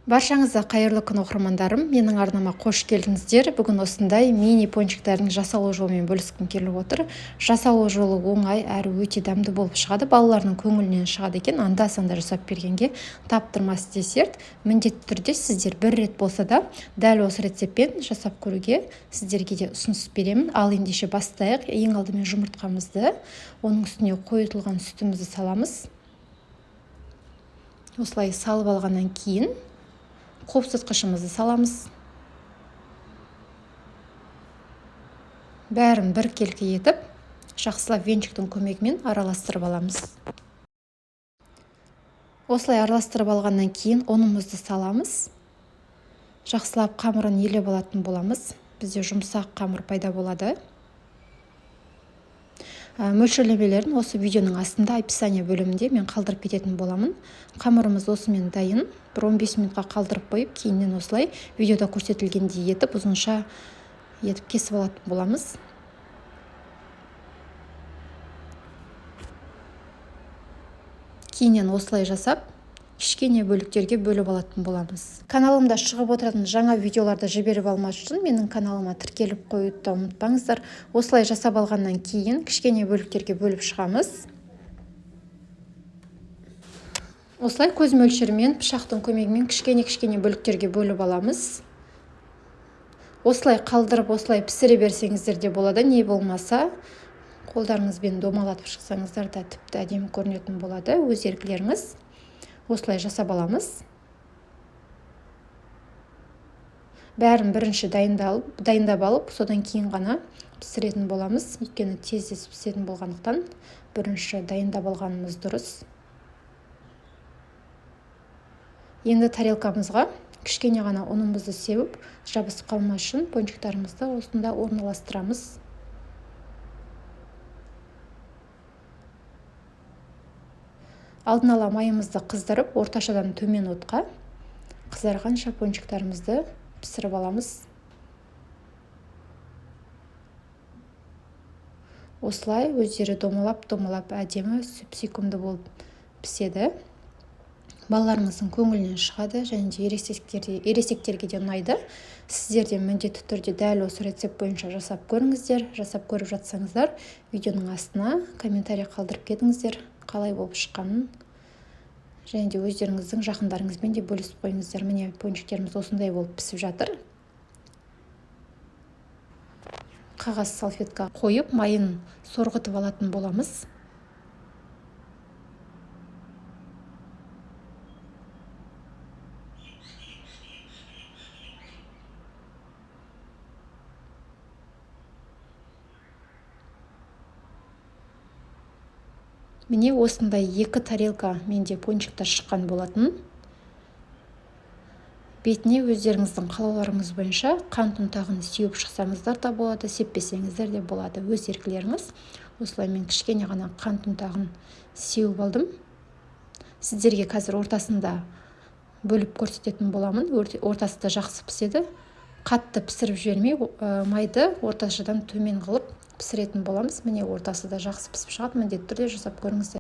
Баршаңызға қайырлы күн оқырмандарым, менің арнама қош келдіңіздер. Бүгін осындай мини пончиктердің жасалу жолымен бөліскім келіп отыр. Жасалу жолы оңай әрі өте дәмді болып шығады. Балалардың көңілінен шығады екен. Анда-санда жасап бергенге таптырмас десерт. Міндетті түрде сіздер бір рет болса да дәл осы рецептпен жасап көруге сіздерге де ұсыныс беремін. Ал ендеше бастайық. Ең алдымен жұмыртқамызды, оның үстіне қойытылған сүтімізді саламыз. Осылай салып алғаннан кейін қопсытқышымызды саламыз. Бәрін біркелкі етіп, жақсылап венчиктің көмегімен араластырып аламыз. Осылай араластырып алғаннан кейін ұнымызды саламыз. Жақсылап қамырын елеп алатын боламыз. Бізде жұмсақ қамыр пайда болады. Мөлшерлемелерін осы видеоның астында описание бөлімінде мен қалдырып кететін боламын. Қамырымыз осымен дайын. 15 минутқа қалдырып қойып, кейіннен осылай видеода көрсетілгендей етіп, ұзынша етіп кесіп алатын боламыз. Кейіннен осылай жасап, кішкене бөліктерге бөліп алатын боламыз. Каналымда шығып отыратын жаңа видеоларды жіберіп алмас үшін менің каналыма тіркеліп қоюды ұмытпаңыздар. Осылай жасап алғаннан кейін кішкене бөліктерге бөліп шығамыз. Осылай көз мөлшерімен пышақтың көмегімен кішкене бөліктерге бөліп аламыз. Осылай қалдырып, осылай пісіре берсеңіздер де болады. Не болмаса, қолдарыңызбен домалатып шықсаңыздар да тіпті әдемі көрінетін болады. Өз еркілеріңіз. Осылай жасап аламыз. Бәрін бірінші дайындап алып, содан кейін ғана пісіретін боламыз. Өйткені тез пісетін болғандықтан бірінші дайындап алғанымыз дұрыс. Енді тарелкамызға кішкене ғана ұнымызды сеуіп, жабысып қалмас үшін пончиктарымызды осында орналастырамыз. Алдын ала майымызды қыздырып, орташадан төмен отқа қызарғанша пончиктарымызды пісіріп аламыз. Осылай өздері домалап әдемі сүп-сүйкімді болып піседі. Балаларыңыздың көңілінен шығады және де ересектерге де ұнайды. Сіздер де міндетті түрде дәл осы рецепт бойынша жасап көріңіздер. Жасап көріп жатсаңыздар, видеоның астына комментарий қалдырып кетіңіздер, қалай болып шыққанын. Және де өздеріңіздің жақындарыңызбен де бөлісіп қойыңыздар. Міне пончиктеріміз осындай болып пісіп жатыр. Қағаз салфетка қойып, майын сорғытып алатын боламыз. Міне осындай 2 тарелка менде пончиктар шыққан болатын. Бетіне өздеріңіздің қалауларыңыз бойынша қант ұнтағын сеуіп шықсаңыздар да болады, сеппесеңіздер де болады. Өз еркілеріңіз. Осылай мен кішкене ғана қант ұнтағын сеуіп алдым. Сіздерге қазір ортасында бөліп көрсететін боламын. Ортасы да жақсы піседі. Қатты пісіріп жібермей, майды орташадан төмен қылып пісіретін боламыз. Міне ортасы да жақсы пісіп шығады. Міндетті түрде жасап көріңіздер.